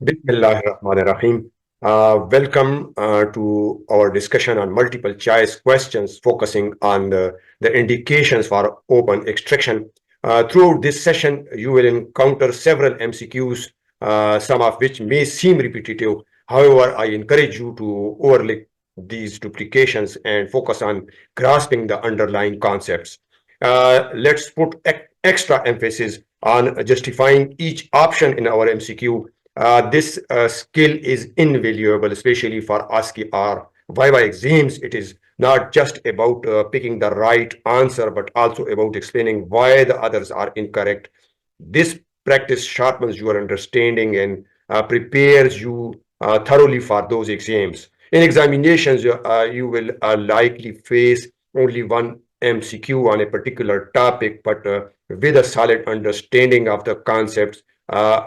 Bismillahirrahmanirrahim. Welcome to our discussion on multiple choice questions focusing on the indications for open extraction. Throughout this session, you will encounter several MCQs, some of which may seem repetitive. However, I encourage you to overlook these duplications and focus on grasping the underlying concepts. Let's put extra emphasis on justifying each option in our MCQ. This skill is invaluable, especially for ASCII or Viva exams. It is not just about picking the right answer, but also about explaining why the others are incorrect. This practice sharpens your understanding and prepares you thoroughly for those exams. In examinations, you will likely face only one MCQ on a particular topic, but with a solid understanding of the concepts,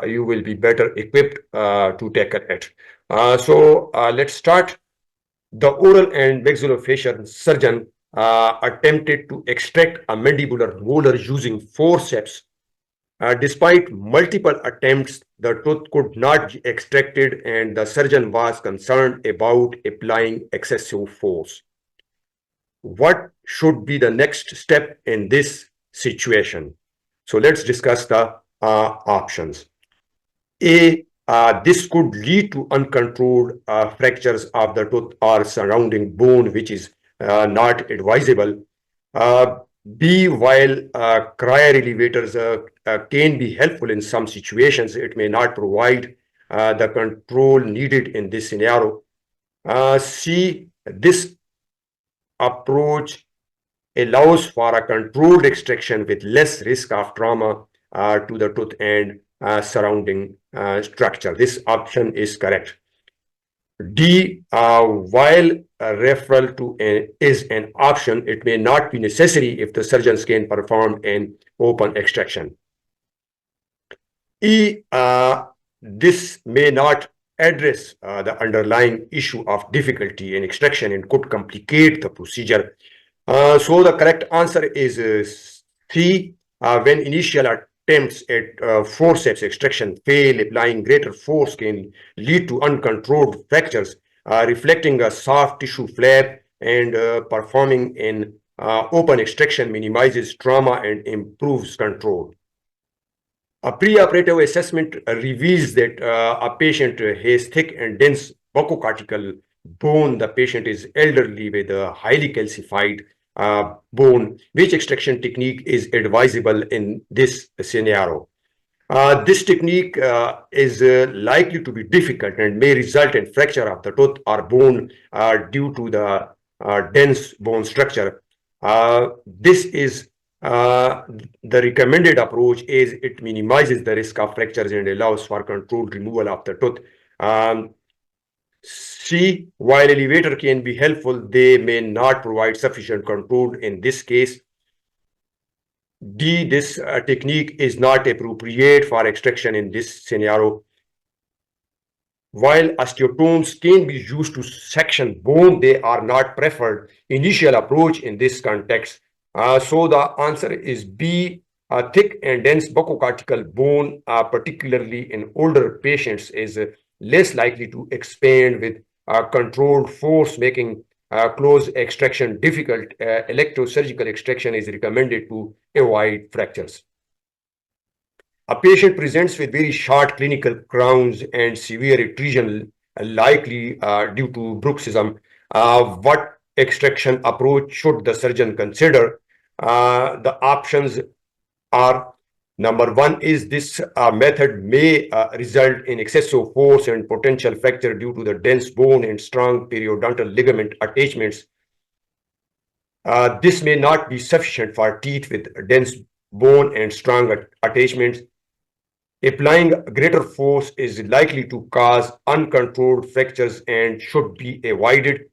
you will be better equipped to tackle it. Let's start. The oral and maxillofacial surgeon attempted to extract a mandibular molar using forceps. Despite multiple attempts, the tooth could not be extracted, and the surgeon was concerned about applying excessive force. What should be the next step in this situation? So let's discuss the options. This could lead to uncontrolled fractures of the tooth or surrounding bone, which is not advisable. Uh, B, while cryo elevators can be helpful in some situations, it may not provide the control needed in this scenario. C, this approach allows for a controlled extraction with less risk of trauma to the tooth and surrounding structure. This option is correct. D, while a referral to is an option, it may not be necessary if the surgeons can perform an open extraction. E, this may not address the underlying issue of difficulty in extraction and could complicate the procedure. So the correct answer is C. When initial attempts at forceps extraction fail, applying greater force can lead to uncontrolled fractures, reflecting a soft tissue flap, and performing an open extraction minimizes trauma and improves control. A preoperative assessment reveals that a patient has thick and dense buccocortical bone. The patient is elderly with a highly calcified bone. Which extraction technique is advisable in this scenario? This technique is likely to be difficult and may result in fracture of the tooth or bone due to the dense bone structure. This is the recommended approach is it minimizes the risk of fractures and allows for controlled removal of the tooth. C, while elevator can be helpful, they may not provide sufficient control in this case. D, this technique is not appropriate for extraction in this scenario. While osteotomes can be used to section bone, they are not preferred initial approach in this context. So the answer is B. Thick and dense buccocortical bone, particularly in older patients, is less likely to expand with controlled force, making close extraction difficult. Electrosurgical extraction is recommended to avoid fractures. A patient presents with very short clinical crowns and severe atresion, likely due to bruxism. What extraction approach should the surgeon consider? The options are: number one is this method may result in excessive force and potential fracture due to the dense bone and strong periodontal ligament attachments. This may not be sufficient for teeth with dense bone and strong attachments. Applying greater force is likely to cause uncontrolled fractures and should be avoided.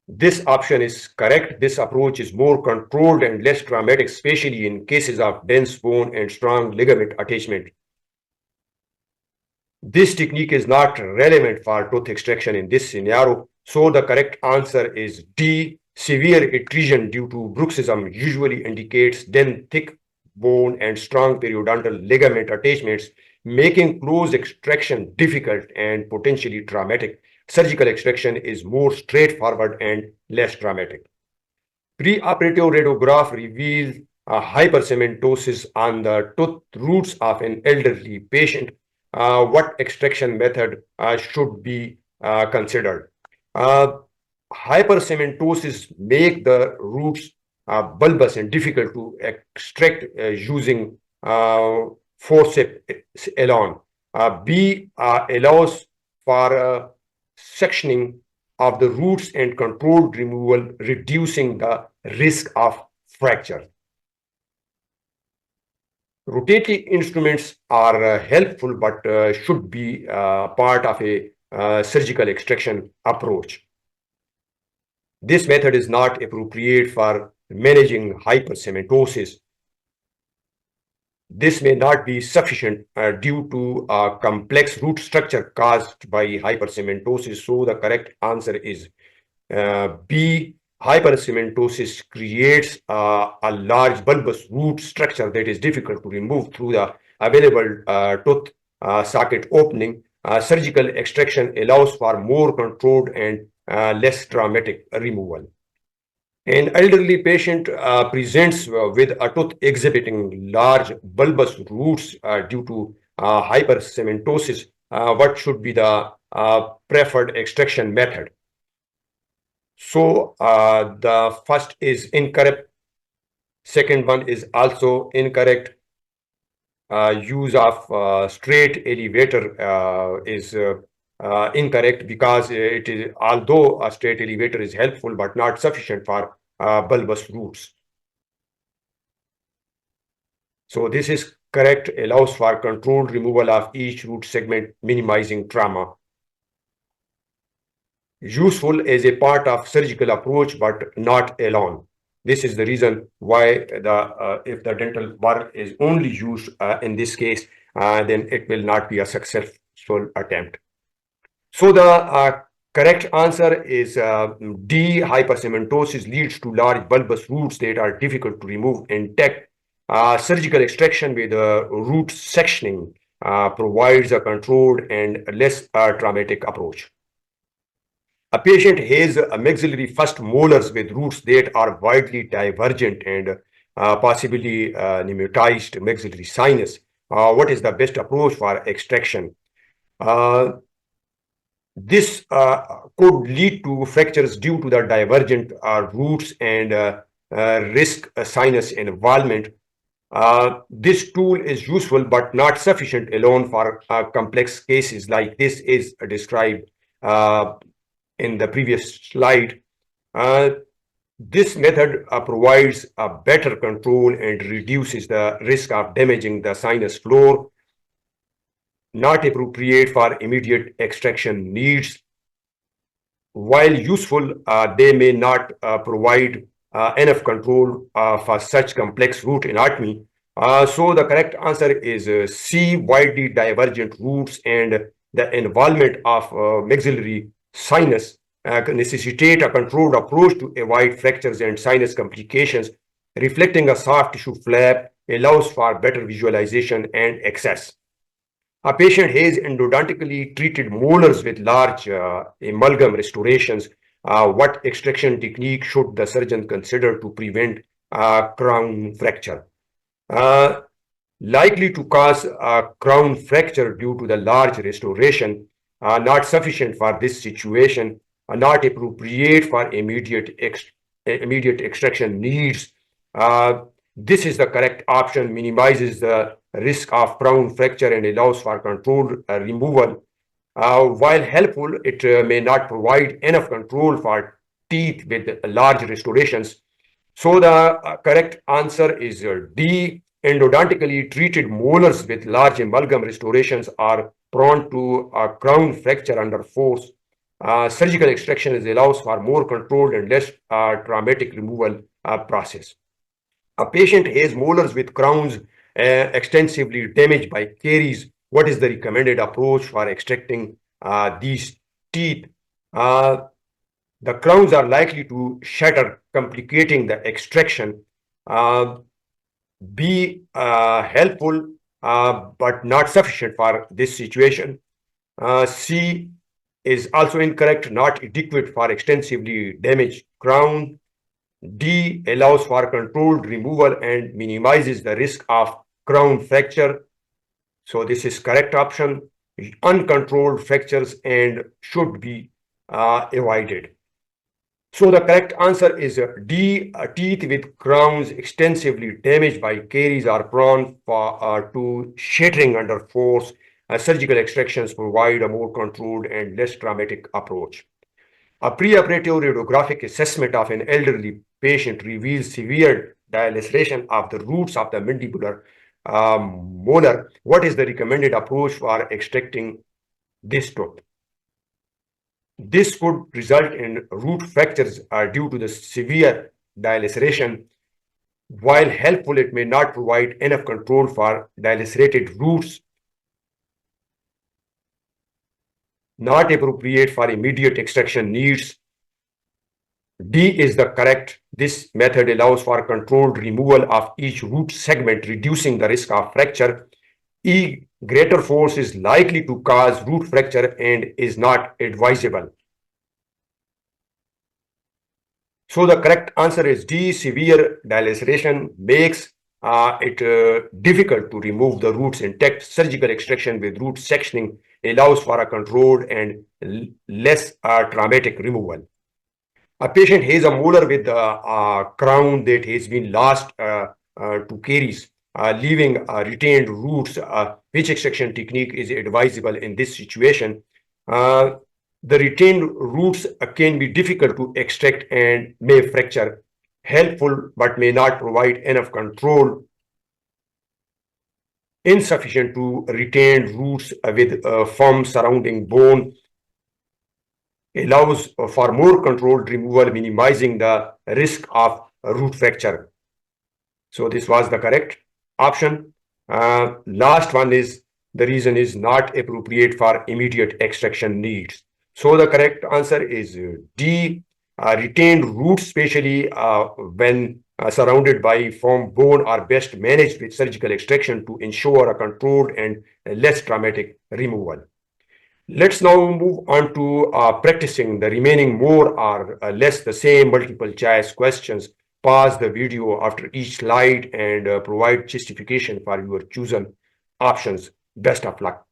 This option is correct. This approach is more controlled and less traumatic, especially in cases of dense bone and strong ligament attachment. This technique is not relevant for tooth extraction in this scenario. So the correct answer is D. Severe atresion due to bruxism usually indicates then thick bone and strong periodontal ligament attachments, making closed extraction difficult and potentially traumatic. Surgical extraction is more straightforward and less dramatic. Preoperative radiograph reveals a hypercementosis on the tooth roots of an elderly patient. What extraction method should be considered? Uh, Hypercementosis make the roots bulbous and difficult to extract using forceps alone. B allows for sectioning of the roots and controlled removal, reducing the risk of fracture. Rotating instruments are helpful but should be part of a surgical extraction approach. This method is not appropriate for managing hypercementosis. This may not be sufficient due to a complex root structure caused by hypercementosis. So the correct answer is B. Hypercementosis creates a large bulbous root structure that is difficult to remove through the available tooth socket opening. Surgical extraction allows for more controlled and less traumatic removal. An elderly patient presents with a tooth exhibiting large bulbous roots due to hypercementosis. What should be the preferred extraction method? So the first is incorrect. Second one is also incorrect. Use of straight elevator is incorrect because it is, although a straight elevator is helpful but not sufficient for bulbous roots. So this is correct, allows for controlled removal of each root segment, minimizing trauma. Useful as a part of surgical approach but not alone. This is the reason why if the dental burr is only used in this case, then it will not be a successful attempt. So the correct answer is D. Hypercementosis leads to large bulbous roots that are difficult to remove intact. Surgical extraction with root sectioning provides a controlled and less traumatic approach. A patient has a maxillary first molars with roots that are widely divergent and possibly pneumatized maxillary sinus. What is the best approach for extraction? This could lead to fractures due to the divergent roots and risk sinus involvement. This tool is useful but not sufficient alone for complex cases like this is described in the previous slide. This method provides a better control and reduces the risk of damaging the sinus floor. Not appropriate for immediate extraction needs. While useful, they may not provide enough control for such complex root anatomy. So the correct answer is C. Widely divergent roots and the involvement of maxillary sinus necessitate a controlled approach to avoid fractures and sinus complications. Reflecting a soft tissue flap allows for better visualization and access. A patient has endodontically treated molars with large amalgam restorations. What extraction technique should the surgeon consider to prevent crown fracture? Likely to cause a crown fracture due to the large restoration, not sufficient for this situation, not appropriate for immediate extraction needs. This is the correct option, minimizes the risk of crown fracture and allows for controlled removal. While helpful, it may not provide enough control for teeth with large restorations. So the correct answer is D. Endodontically treated molars with large amalgam restorations are prone to a crown fracture under force. Surgical extraction allows for more controlled and less traumatic removal process. A patient has molars with crowns extensively damaged by caries. What is the recommended approach for extracting these teeth? The crowns are likely to shatter, complicating the extraction. Be helpful. but not sufficient for this situation. C is also incorrect, not adequate for extensively damaged crown. D allows for controlled removal and minimizes the risk of crown fracture. So this is correct option. Uncontrolled fractures and should be avoided. So the correct answer is D. Teeth with crowns extensively damaged by caries are prone to shattering under force. Surgical extractions provide a more controlled and less traumatic approach. A preoperative radiographic assessment of an elderly patient reveals severe dilaceration of the roots of the mandibular molar. What is the recommended approach for extracting this tooth? This could result in root fractures due to the severe dilaceration. While helpful, it may not provide enough control for dilacerated roots. Not appropriate for immediate extraction needs. D is the correct. This method allows for controlled removal of each root segment, reducing the risk of fracture. E, greater force is likely to cause root fracture and is not advisable. So the correct answer is D. Severe dilaceration makes it difficult to remove the roots intact. Surgical extraction with root sectioning allows for a controlled and less traumatic removal. A patient has a molar with a crown that has been lost to caries, leaving retained roots. Which extraction technique is advisable in this situation? The retained roots can be difficult to extract and may fracture. Helpful but may not provide enough control. Insufficient to retained roots with firm surrounding bone. Allows for more controlled removal, minimizing the risk of root fracture. So this was the correct option. Last one is the reason is not appropriate for immediate extraction needs. So the correct answer is D. Retained roots, especially when surrounded by firm bone, are best managed with surgical extraction to ensure a controlled and less traumatic removal. Let's now move on to practicing the remaining more or less the same multiple choice questions. Pause the video after each slide and provide justification for your chosen options. Best of luck.